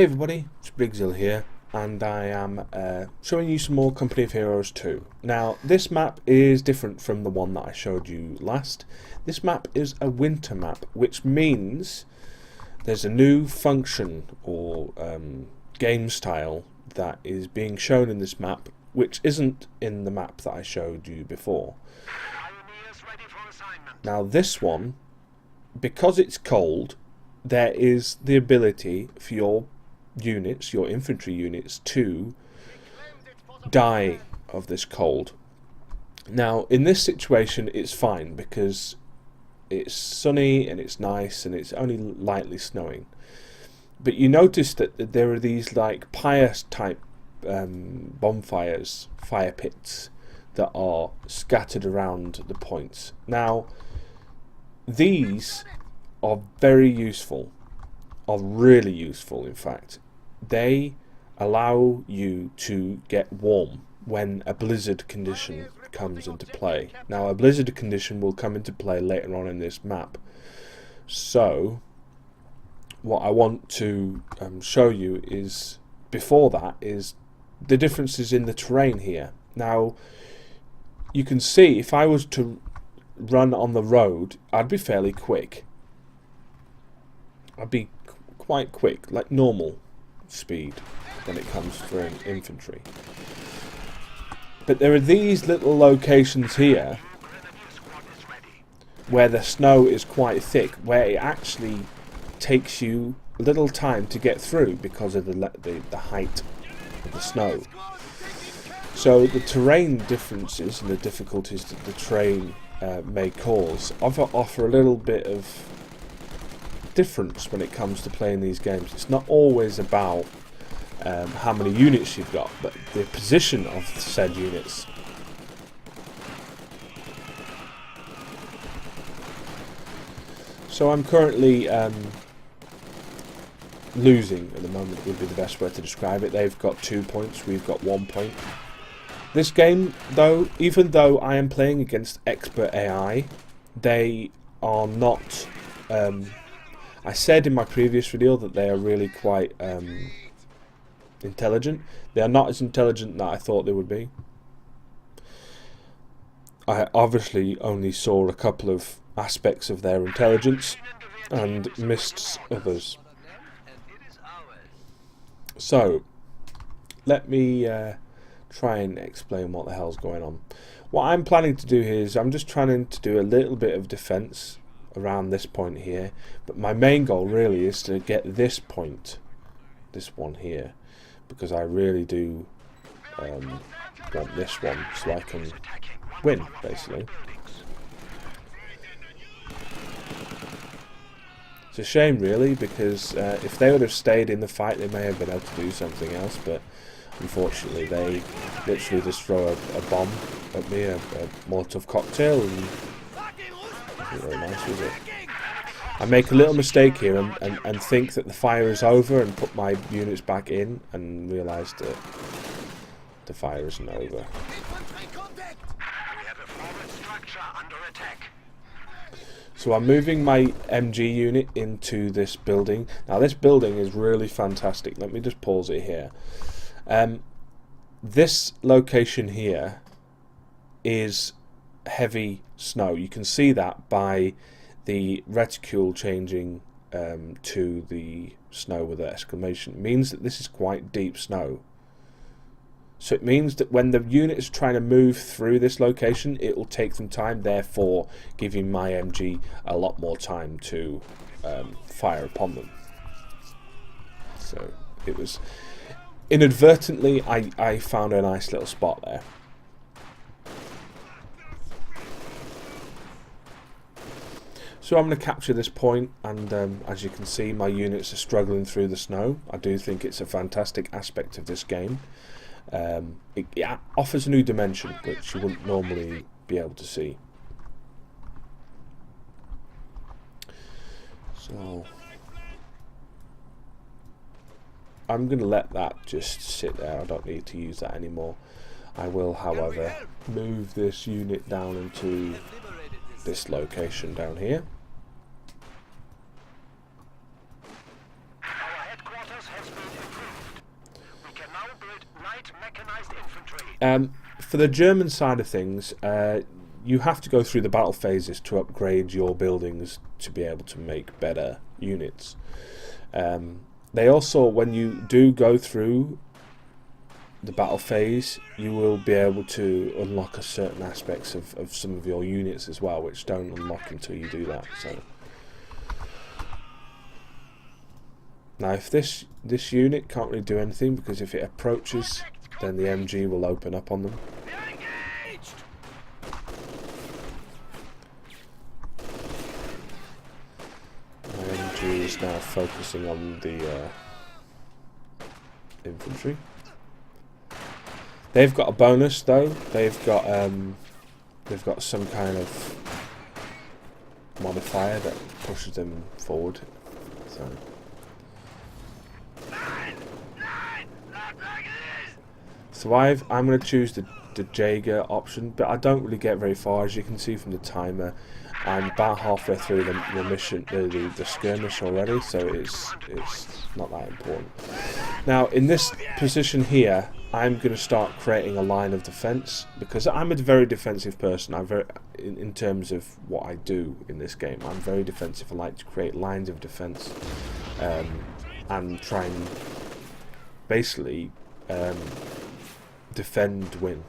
Hey everybody, it's Brigzil here, and I am showing you some more Company of Heroes 2. Now, this map is different from the one that I showed you last. This map is a winter map, which means there's a new function or game style that is being shown in this map, which isn't in the map that I showed you before. Now this one, because it's cold, there is the ability for your units, your infantry units, to die of this cold. Now in this situation it's fine because it's sunny and it's nice and it's only lightly snowing, but you notice that there are these like pious type bonfires, fire pits that are scattered around the points. Now these are very useful, are really useful in fact. They allow you to get warm when a blizzard condition comes into play. Now a blizzard condition will come into play later on in this map, so what I want to show you is, before that, is the differences in the terrain here. Now you can see if I was to run on the road, I'd be fairly quick. I'd be quite quick, like normal speed when it comes for an infantry. But there are these little locations here where the snow is quite thick, where it actually takes you a little time to get through because of the height of the snow. So the terrain differences and the difficulties that the terrain may cause offer a little bit of difference when it comes to playing these games. It's not always about how many units you've got, but the position of said units. So I'm currently losing at the moment, would be the best way to describe it. They've got 2 points, we've got 1 point. This game, though, even though I am playing against expert AI, they are not... I said in my previous video that they are really quite intelligent. They are not as intelligent that I thought they would be. I obviously only saw a couple of aspects of their intelligence and missed others. So, let me try and explain what the hell's going on. What I'm planning to do here is I'm just trying to do a little bit of defense around this point here, but my main goal really is to get this point, this one here, because I really do want this one so I can win, basically. It's a shame really, because if they would have stayed in the fight they may have been able to do something else, but unfortunately they literally just throw a bomb at me, a Molotov cocktail, and very nice, was it? I make a little mistake here and think that the fire is over and put my units back in and realise that the fire isn't over. So I'm moving my MG unit into this building. Now this building is really fantastic. Let me just pause it here. This location here is heavy snow. You can see that by the reticule changing to the snow with an exclamation. It means that this is quite deep snow. So it means that when the unit is trying to move through this location, it will take them time, therefore giving my MG a lot more time to fire upon them. So it was inadvertently, I found a nice little spot there. So I'm going to capture this point, and as you can see, my units are struggling through the snow. I do think it's a fantastic aspect of this game. It offers a new dimension which you wouldn't normally be able to see. So I'm going to let that just sit there. I don't need to use that anymore. I will, however, move this unit down into this location down here. For the German side of things, you have to go through the battle phases to upgrade your buildings to be able to make better units. They also, when you do go through the battle phase, you will be able to unlock a certain aspects of some of your units as well, which don't unlock until you do that. So now, if this unit can't really do anything, because if it approaches, then the MG will open up on them. My MG is now focusing on the infantry. They've got a bonus though. They've got some kind of modifier that pushes them forward. So I'm going to choose the Jaeger option, but I don't really get very far, as you can see from the timer. I'm about halfway through the mission, the skirmish already, so it's not that important. Now, in this position here, I'm going to start creating a line of defense, because I'm a very defensive person. In terms of what I do in this game, I'm very defensive. I like to create lines of defense and try and basically defend to win,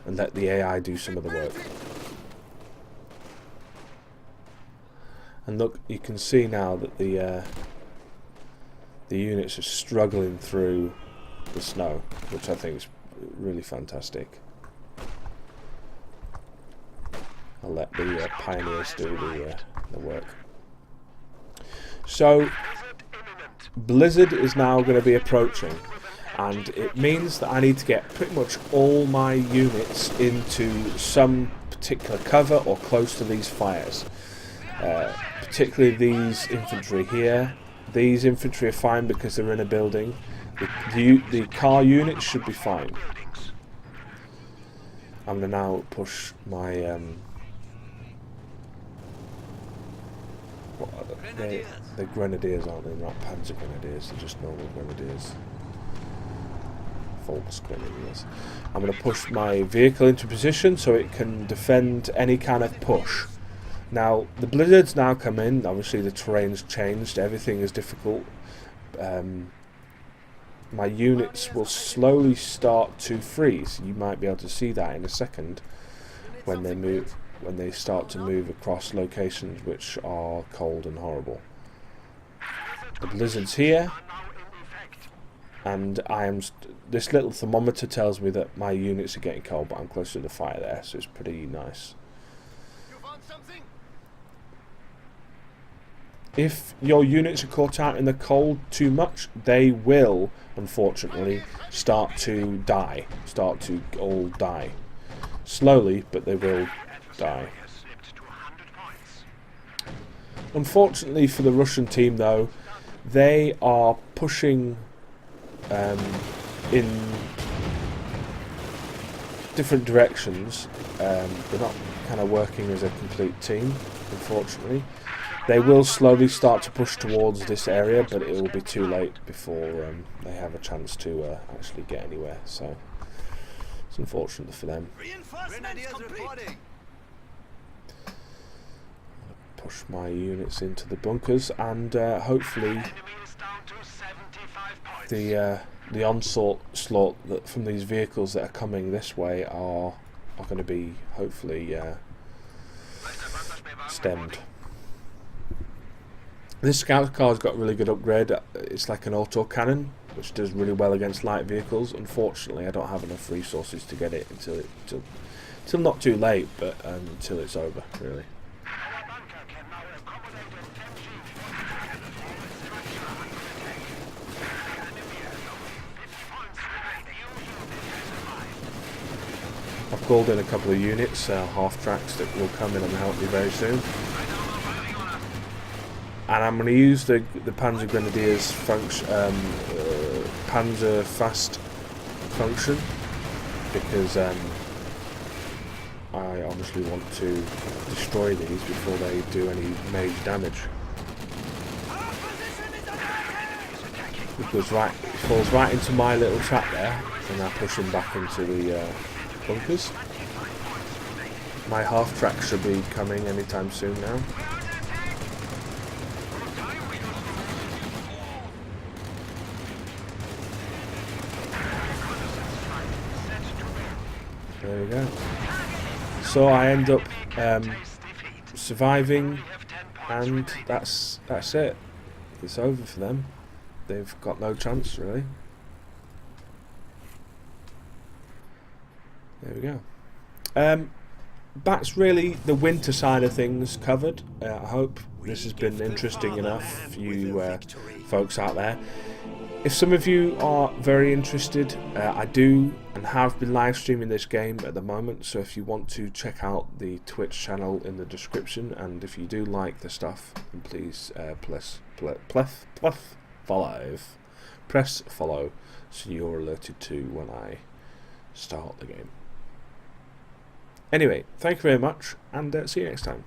and let the AI do some of the work. And look, you can see now that the units are struggling through the snow, which I think is really fantastic. I'll let the pioneers do the work. So Blizzard is now going to be approaching, and it means that I need to get pretty much all my units into some particular cover or close to these fires. Particularly these infantry here. These infantry are fine because they're in a building. The car units should be fine. I'm going to now push my they're grenadiers, aren't they? Not panzer grenadiers, they're just normal grenadiers. False grenadiers. I'm going to push my vehicle into position so it can defend any kind of push. Now, the blizzards now come in. Obviously, the terrain's changed. Everything is difficult. My units will slowly start to freeze. You might be able to see that in a second when they move. When they start to move across locations which are cold and horrible. The blizzard's here, and this little thermometer tells me that my units are getting cold, but I'm close to the fire there, so it's pretty nice. If your units are caught out in the cold too much, they will, unfortunately, start to all die. Slowly, but they will die. Unfortunately for the Russian team, though, they are pushing in different directions. They're not kind of working as a complete team, unfortunately. They will slowly start to push towards this area, but it will be too late before they have a chance to actually get anywhere. So it's unfortunate for them. Push my units into the bunkers, and hopefully the onslaught that from these vehicles that are coming this way are going to be hopefully stemmed. This scout car's got a really good upgrade. It's like an auto cannon, which does really well against light vehicles. Unfortunately, I don't have enough resources to get it until not too late, but until it's over, really. I've called in a couple of units, half-tracks, that will come in and help me very soon. And I'm going to use the Panzer Grenadiers function, Panzer Fast function, because I obviously want to destroy these before they do any major damage. Because it falls right into my little trap there. and now pushing back into the bunkers. My half track should be coming anytime soon now. There we go. So I end up surviving, and that's it. It's over for them. They've got no chance, really. There we go. That's really the winter side of things covered. I hope this has been interesting enough for you folks out there. If some of you are very interested, I do and have been live streaming this game at the moment, so if you want to check out the Twitch channel in the description, and if you do like the stuff, then please press follow so you're alerted to when I start the game. Anyway, thank you very much, and see you next time.